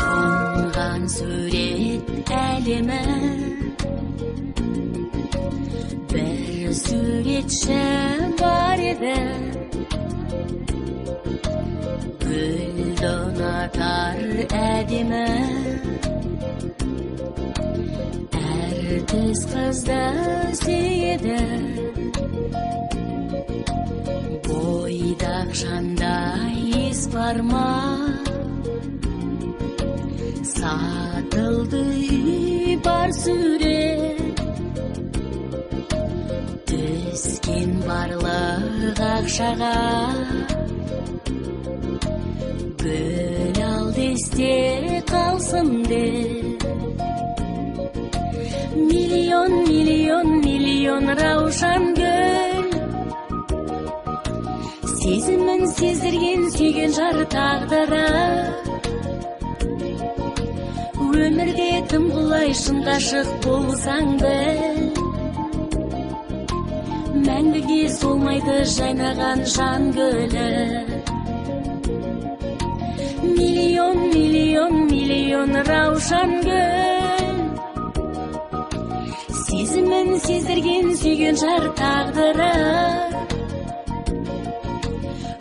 Тұнған сурет әлемі, бір суретші бар еді, гүлді атар әдемі, әртіс қызды сүйеді, бойдақ жандай ес бар ма? Сатылды үй бар сурет, түскен барлық ақшаға, гүл алды есте қалсын деп. Миллион, миллион, миллион раушан гүл, сезімін сездірген сүйген жар тағдыры. Өмірде тым құлай шын ғашық болсаң біл, мәңгіге солмайды жайнаған жан гүлі. Миллион, миллион, миллион раушан гүл, сезімін сездірген сүйген жар тағдыры.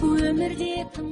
Өмірде тым